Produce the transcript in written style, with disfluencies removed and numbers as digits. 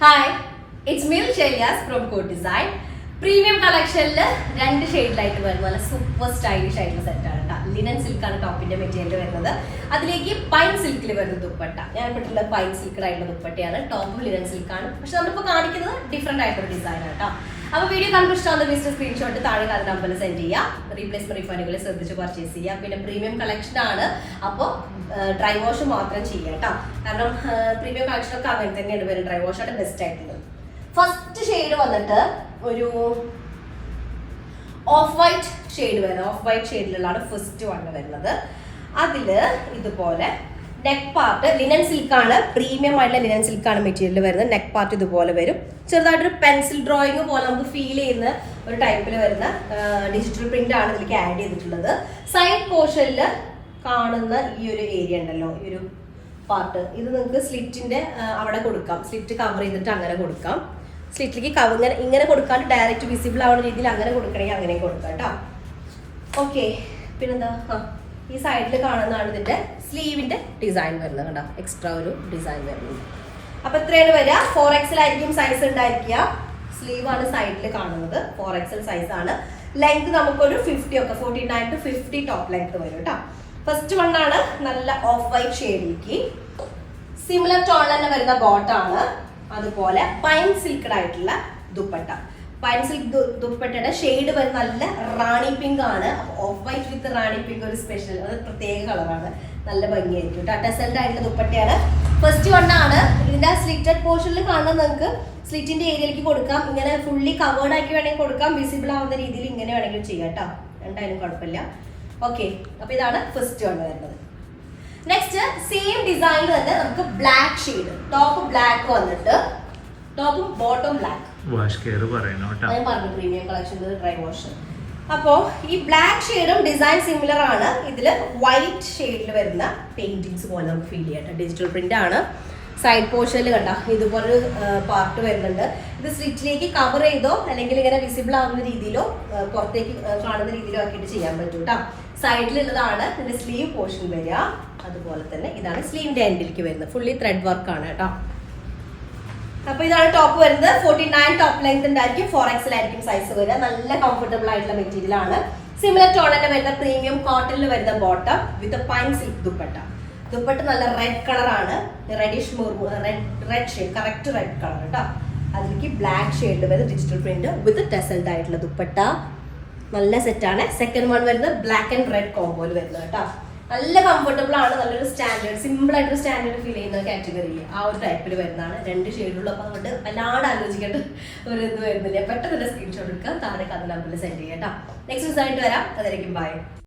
Hi, it's മീൽ ഷെലിയാസ് from coat design. Premium കളക്ഷനിൽ 2 ഷെയ്ഡിലായിട്ട് വരുന്ന നല്ല സൂപ്പർ സ്റ്റൈലിഷ് ആയിട്ടുള്ള സെറ്റാണ് കേട്ടോ. ലിനൻ സിൽക്കാണ് ടോപ്പിന്റെ മെറ്റീരിയൽ വരുന്നത്. അതിലേക്ക് പൈൻ സിൽക്കിൽ വരുന്ന ദുപ്പട്ട. ഞാൻ ഇട്ടിട്ടുള്ള പൈൻ സിൽക്കഡ് ആയിട്ടുള്ള ദുപ്പട്ടയാണ്. ടോപ്പും ലിനൻ സിൽക്കാണ്. പക്ഷെ നമ്മളിപ്പോൾ കാണിക്കുന്നത് ഡിഫറെന്റ് ആയിട്ടുള്ള ഡിസൈനാണ് കേട്ടോ. അപ്പോൾ വീഡിയോ കണ്ടു ഇഷ്ടമാകുന്ന ബിസിനസ് സ്ക്രീൻഷോട്ട് താഴെ കാണുന്ന നമ്പറിൽ സെൻഡ് ചെയ്യുക. റീപ്ലേസ്മെന്റ് റിഫണ്ടുകൾ ശ്രദ്ധിച്ച് പർച്ചേസ് ചെയ്യുക. പിന്നെ പ്രീമിയം കളക്ഷൻ ആണ്, അപ്പോൾ ഡ്രൈ വാഷ് മാത്രം ചെയ്യുക കേട്ടോ. കാരണം പ്രീമിയം കളക്ഷനൊക്കെ അങ്ങനെ തന്നെയാണ് വരുന്നത്. ഡ്രൈ വാഷാണ് ബെസ്റ്റ് ആയിട്ടുള്ളത്. ഫസ്റ്റ് ഷെയ്ഡ് വന്നിട്ട് ഒരു ഓഫ് വൈറ്റ് ഷെയ്ഡ് വരുന്നത്. ഓഫ് വൈറ്റ് ഷെയ്ഡിലുള്ളതാണ് ഫസ്റ്റ് വൺ വരുന്നത്. അതില് ഇതുപോലെ നെക്ക് പാർട്ട് ലിനൻ സിൽക്കാണ്, പ്രീമിയം ആയിട്ടുള്ള ലിനൻ സിൽക്കാണ് മെറ്റീരിയൽ വരുന്നത്. നെക്ക് പാർട്ട് ഇതുപോലെ വരും. ചെറുതായിട്ടൊരു പെൻസിൽ ഡ്രോയിങ് പോലെ നമുക്ക് ഫീൽ ചെയ്യുന്ന ഒരു ടൈപ്പിൽ വരുന്ന ഡിജിറ്റൽ പ്രിന്റ് ആണ് ഇതിലേക്ക് ആഡ് ചെയ്തിട്ടുള്ളത്. സൈഡ് പോർഷനിൽ കാണുന്ന ഈ ഒരു ഏരിയ ഉണ്ടല്ലോ, ഈ ഒരു പാർട്ട്, ഇത് നിങ്ങൾക്ക് സ്ലിറ്റിന്റെ അവിടെ കൊടുക്കാം. സ്ലിറ്റ് കവർ ചെയ്തിട്ട് അങ്ങനെ കൊടുക്കാം. സ്ലിറ്റിലേക്ക് ഇങ്ങനെ കൊടുക്കാണ്ട് ഡയറക്റ്റ് വിസിബിൾ ആവുന്ന രീതിയിൽ അങ്ങനെ കൊടുക്കണമെങ്കിൽ അങ്ങനെ കൊടുക്കാം കേട്ടോ. ഓക്കെ, പിന്നെന്താ, ഈ സൈഡിൽ കാണുന്നതാണ് ഇതിന്റെ സ്ലീവിന്റെ ഡിസൈൻ വരുന്നത് കേട്ടോ. എക്സ്ട്രാ ഒരു ഡിസൈൻ വരുന്നത്. അപ്പൊ എത്രയാണ് വരിക? 4XL ആയിരിക്കും സൈസ് ഉണ്ടായിരിക്കുക. സ്ലീവ് ആണ് സൈഡിൽ കാണുന്നത്. 4XL സൈസ് ആണ്. ലെങ്ത് നമുക്കൊരു 50 ഒക്കെ 49 to 50 ടോപ്പ് ലെങ്ത് വരും കേട്ടോ. ഫസ്റ്റ് വൺ ആണ് നല്ല ഓഫ് വൈറ്റ് ഷെയ്ഡിലേക്ക് സിമിലർ ടോൺ തന്നെ വരുന്ന ബോട്ടാണ്. അതുപോലെ പൈൻ സിൽക്കഡ് ആയിട്ടുള്ള ദുപ്പട്ട. പൈൻ സിൽക്ക് ദുപ്പട്ടയുടെ ഷെയ്ഡ് വരുന്ന നല്ല റാണി പിങ്ക് ആണ്. Of white with Rani pink ഒരു സ്പെഷ്യൽ, അത് പ്രത്യേക കളറാണ്. നല്ല ഭംഗിയായിരിക്കും കേട്ടോ. ടെസൽഡ് ആയിട്ടുള്ള ദുപ്പട്ടയാണ്. ഫസ്റ്റ് വൺ ആണ്. ഇതിന്റെ സ്ലിറ്റഡ് പോർഷനിൽ കാണുന്നത് നിങ്ങൾക്ക് സ്ലിറ്റിന്റെ ഏരിയയിലേക്ക് കൊടുക്കാം. ഇങ്ങനെ ഫുള്ളി കവേർഡ് ആക്കി വേണമെങ്കിൽ കൊടുക്കാം. വിസിബിൾ ആവുന്ന രീതിയിൽ ഇങ്ങനെ വേണമെങ്കിലും ചെയ്യാം കേട്ടോ. രണ്ടായാലും കുഴപ്പമില്ല. ഓക്കെ, അപ്പൊ ഇതാണ് ഫസ്റ്റ് വൺ വരുന്നത്. നെക്സ്റ്റ് സെയിം ഡിസൈൻ തന്നെ നമുക്ക് ബ്ലാക്ക് ഷെയ്ഡ്. ടോപ്പ് ബ്ലാക്ക് വന്നിട്ട് ടോപ്പും ബോട്ടം ബ്ലാക്ക്. ഞാൻ പറഞ്ഞു പ്രീമിയം കളക്ഷൻ ഡ്രൈ വാഷ്. അപ്പോ ഈ ബ്ലാക്ക് ഷെയ്ഡും ഡിസൈൻ സിമിലർ ആണ്. ഇതില് വൈറ്റ് ഷെയ്ഡിൽ വരുന്ന പെയിന്റിങ്സ് പോലെ നമുക്ക് ഫീൽ ചെയ്യാം. ഡിജിറ്റൽ പ്രിന്റ് ആണ്. സൈഡ് പോർഷനിൽ കണ്ട ഇതുപോലൊരു പാർട്ട് വരുന്നുണ്ട്. ഇത് സ്ലിറ്റിലേക്ക് കവർ ചെയ്തോ അല്ലെങ്കിൽ ഇങ്ങനെ വിസിബിൾ ആവുന്ന രീതിയിലോ പുറത്തേക്ക് കാണുന്ന രീതിയിലോ ആക്കിയിട്ട് ചെയ്യാൻ പറ്റും കേട്ടോ. സൈഡിലുള്ളതാണ് ഇതിന്റെ സ്ലീവ് പോർഷൻ വരിക. അതുപോലെ തന്നെ ഇതാണ് സ്ലീവിന്റെ എൻഡിലേക്ക് വരുന്നത്. ഫുള്ളി ത്രെഡ് വർക്ക് ആണ് കേട്ടോ. അപ്പൊ ഇതാണ് ടോപ്പ് വരുന്നത്. 49 ടോപ്പ് ലെങ്ത് ഉണ്ടായിരിക്കും. 4XL ആയിരിക്കും സൈസ് വരിക. നല്ല കംഫർട്ടബിൾ ആയിട്ടുള്ള മെറ്റീരിയൽ ആണ്. സിമിലർ ടോൺ തന്നെ വരുന്ന പ്രീമിയം കോട്ടണിൽ വരുന്ന ബോട്ടം വിത്ത് പൈൻ സിൽക്ക് ദുപ്പട്ട. ദുപ്പട്ട നല്ല റെഡ് കളർ ആണ്. Reddish red shade, correct red colour കേട്ടോ. അതിലേക്ക് ബ്ലാക്ക് ഷെയ്ഡ് വരുന്ന ഡിജിറ്റൽ പ്രിന്റ് വിത്ത് ടെസൽഡ് ആയിട്ടുള്ള ദുപ്പട്ട. നല്ല സെറ്റാണ്. സെക്കൻഡ് വൺ വരുന്നത് ബ്ലാക്ക് ആൻഡ് റെഡ് കോമ്പോയിൽ വരുന്നത് കേട്ടോ. നല്ല കംഫർട്ടബിൾ ആണ്. നല്ലൊരു സ്റ്റാൻഡേർഡ്, സിമ്പിൾ ആയിട്ടൊരു സ്റ്റാൻഡേർഡ് ഫീൽ ചെയ്യുന്ന കാറ്റഗറിയിൽ ആ ഒരു ടൈപ്പിൽ വരുന്നതാണ്. 2 ഷെയ്ഡുള്ള. അപ്പോൾ അതുകൊണ്ട് വല്ലാണ്ട് ആലോചിക്കേണ്ട ഒരു ഇത് വരുന്നില്ല. പെട്ടെന്ന് തന്നെ സ്ക്രീൻഷോട്ട് എടുക്കുക. താഴെ കഥ നമ്പറിൽ സെൻഡ് ചെയ്യാം കേട്ടോ. നെക്സ്റ്റ് ദിവസമായിട്ട് വരാം. അതിലേക്കും ബൈ.